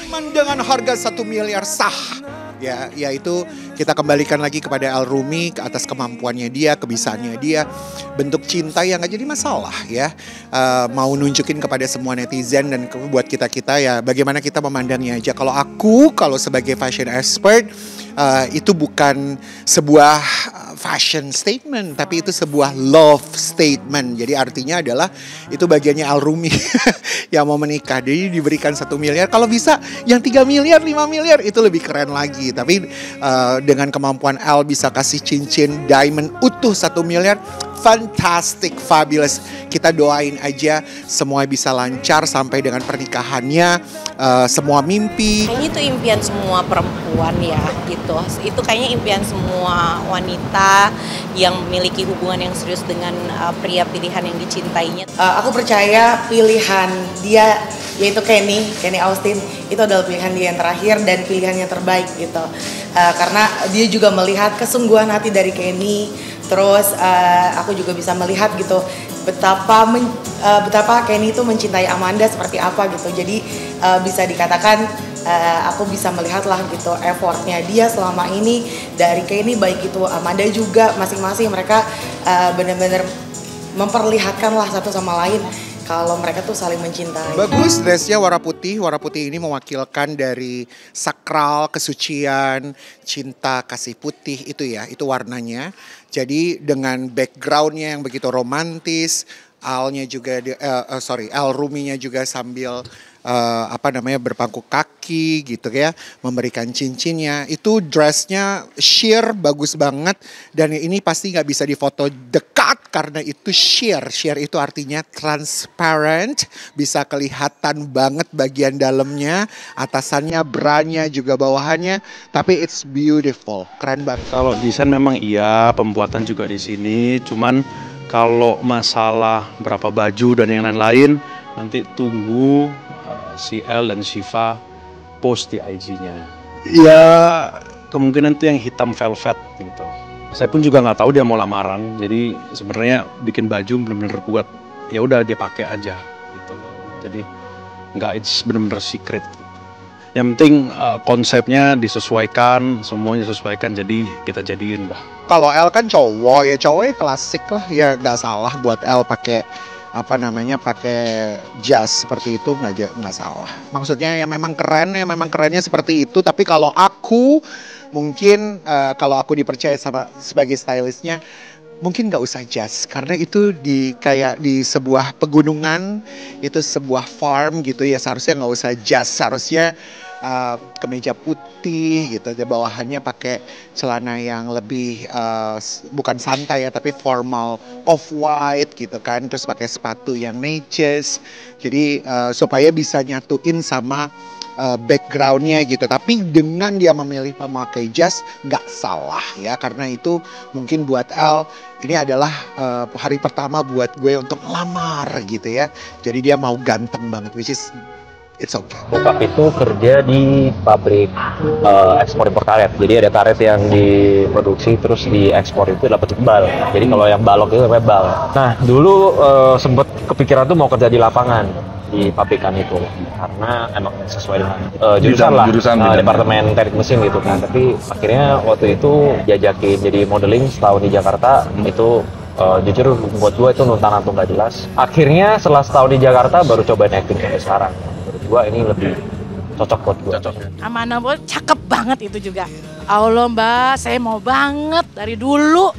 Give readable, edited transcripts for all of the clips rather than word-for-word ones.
diamond dengan harga 1 miliar sah. Ya, yaitu kita kembalikan lagi kepada Al Rumi atas kemampuannya dia, kebisaannya dia, bentuk cinta yang gak jadi masalah ya. Mau nunjukin kepada semua netizen dan buat kita-kita ya bagaimana kita memandangnya aja. Kalau sebagai fashion expert, itu bukan sebuah fashion statement, tapi itu sebuah love statement. Jadi artinya adalah itu bagiannya Al Rumi yang mau menikah. Jadi diberikan 1 miliar, kalau bisa yang 3 miliar, 5 miliar itu lebih keren lagi. Tapi dengan kemampuan Al bisa kasih cincin diamond utuh 1 miliar, fantastic, fabulous. Kita doain aja semua bisa lancar sampai dengan pernikahannya, semua mimpi. Kayaknya itu impian semua perempuan ya gitu. Itu kayaknya impian semua wanita yang memiliki hubungan yang serius dengan pria pilihan yang dicintainya. Aku percaya pilihan dia yaitu Kenny Austin itu adalah pilihan dia yang terakhir dan pilihan yang terbaik gitu. Karena dia juga melihat kesungguhan hati dari Kenny. Terus aku juga bisa melihat gitu betapa Kenny itu mencintai Amanda seperti apa gitu. Jadi bisa dikatakan aku bisa melihat lah gitu effortnya dia selama ini dari Kenny, baik itu Amanda juga, masing-masing mereka benar-benar memperlihatkan lah satu sama lain kalau mereka tuh saling mencintai. Bagus dressnya warna putih. Warna putih ini mewakilkan dari sakral, kesucian, cinta, kasih putih itu ya. Itu warnanya. Jadi dengan backgroundnya yang begitu romantis, Al Ruminya juga sambil berpangku kaki gitu ya, memberikan cincinnya. Itu dressnya sheer, bagus banget. Dan ini pasti nggak bisa difoto dekat karena itu sheer. Sheer itu artinya transparent, bisa kelihatan banget bagian dalamnya, atasannya, branya juga bawahannya. Tapi it's beautiful, keren banget. Kalau desain memang iya, pembuatan juga di sini. Cuman kalau masalah berapa baju dan yang lain-lain, nanti tunggu si El dan Shiva post di IG-nya. Ya kemungkinan itu yang hitam velvet gitu. Saya pun juga nggak tahu dia mau lamaran, jadi sebenarnya bikin baju benar-benar buat ya udah dia pakai aja gitu. Jadi nggak, it's benar-benar secret. Yang penting konsepnya disesuaikan, semuanya disesuaikan, jadi kita jadiin lah. Kalau El kan cowoknya klasik lah, ya nggak salah buat El pakai pakai jas seperti itu, nggak salah. Maksudnya ya memang keren, ya memang kerennya seperti itu. Tapi kalau aku mungkin kalau aku dipercaya sebagai stylistnya, mungkin nggak usah jas karena itu kayak di sebuah pegunungan, itu sebuah farm gitu ya, seharusnya nggak usah jas, seharusnya kemeja putih gitu, di bawahannya pakai celana yang lebih bukan santai ya tapi formal, off white gitu kan, terus pakai sepatu yang neces, jadi supaya bisa nyatuin sama backgroundnya gitu. Tapi dengan dia memilih memakai jas nggak salah ya, karena itu mungkin buat El ini adalah hari pertama buat gue untuk lamar gitu ya, jadi dia mau ganteng banget, which is it's okay. Bokap itu kerja di pabrik ekspor impor karet. Jadi ada karet yang diproduksi terus diekspor itu dapat bal. Jadi kalau yang balok itu namanya bal. Nah dulu sempet kepikiran tuh mau kerja di lapangan di pabrikan itu karena emang sesuai dengan jurusan departemen teknik mesin gitu kan. Tapi akhirnya waktu itu diajakin jadi modeling setahun di Jakarta. Itu jujur buat gue itu nuntanan tuh nggak jelas. Akhirnya setelah setahun di Jakarta baru cobain acting sampai sekarang. Gua ini lebih cocok buat gua. Amanah bos, cakep banget itu juga. Allah mbak, saya mau banget dari dulu.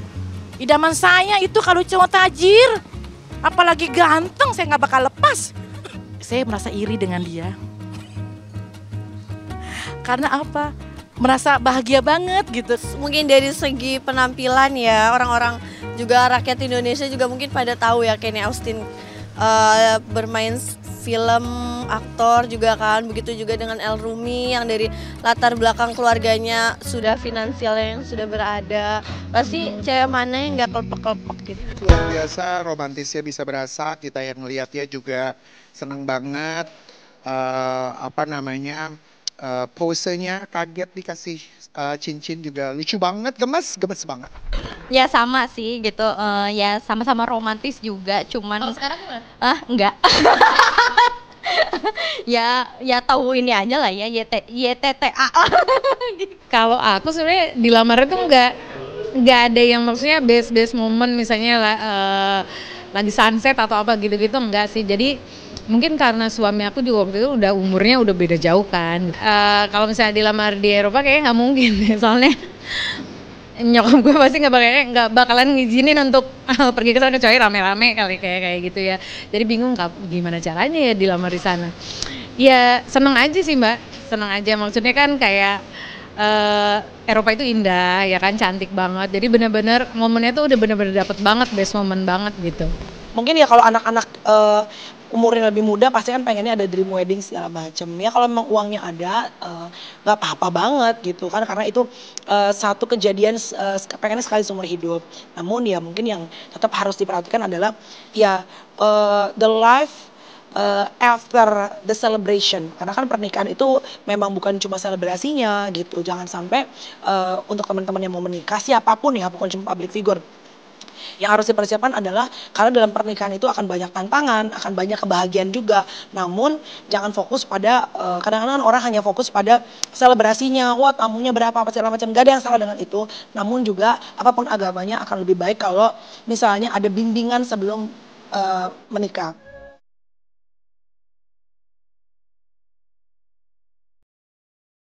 Idaman saya itu kalau cowok tajir, apalagi ganteng, saya nggak bakal lepas. Saya merasa iri dengan dia. Karena apa? Merasa bahagia banget gitu. Mungkin dari segi penampilan ya, orang-orang juga rakyat Indonesia juga mungkin pada tahu ya Kenny Austin bermain film, aktor juga kan, begitu juga dengan El Rumi yang dari latar belakang keluarganya sudah finansialnya yang sudah berada. Pasti cewek mana yang nggak kelepek-kelepek gitu. Luar biasa, romantisnya bisa berasa, kita yang ngelihatnya juga seneng banget. Posenya kaget dikasih cincin juga lucu banget, gemes banget. Ya sama sih gitu, ya sama-sama romantis juga, cuman. Sekarang gimana? Enggak. ya tahu ini aja lah ya, YTTA. Kalau aku sebenarnya dilamar itu nggak ada yang maksudnya best moment misalnya lagi sunset atau apa gitu-gitu, enggak sih. Jadi mungkin karena suami aku juga waktu itu udah umurnya udah beda jauh kan. Kalau misalnya dilamar di Eropa kayaknya nggak mungkin deh, soalnya nyokap gue pasti nggak bakalan ngizinin untuk pergi ke sana kecuali rame-rame kali kayak gitu ya. Jadi bingung gimana caranya ya dilamar di sana. Ya seneng aja sih Mbak, seneng aja, maksudnya kan kayak Eropa itu indah ya kan, cantik banget. Jadi bener-bener momennya tuh udah bener-bener dapet banget, best moment banget gitu. Mungkin ya kalau anak-anak umurnya lebih muda pasti kan pengennya ada dream wedding segala macem. Ya kalau memang uangnya ada nggak apa-apa banget gitu kan, karena itu satu kejadian pengennya sekali seumur hidup. Namun ya mungkin yang tetap harus diperhatikan adalah ya the life after the celebration, karena kan pernikahan itu memang bukan cuma selebrasinya gitu. Jangan sampai untuk teman-teman yang mau menikah siapapun ya, bukan cuma public figure, yang harus dipersiapkan adalah karena dalam pernikahan itu akan banyak tantangan, akan banyak kebahagiaan juga. Namun jangan fokus pada kadang-kadang orang hanya fokus pada selebrasinya, wah tamunya berapa apa segala macam. Gak ada yang salah dengan itu. Namun juga apapun agamanya akan lebih baik kalau misalnya ada bimbingan sebelum menikah.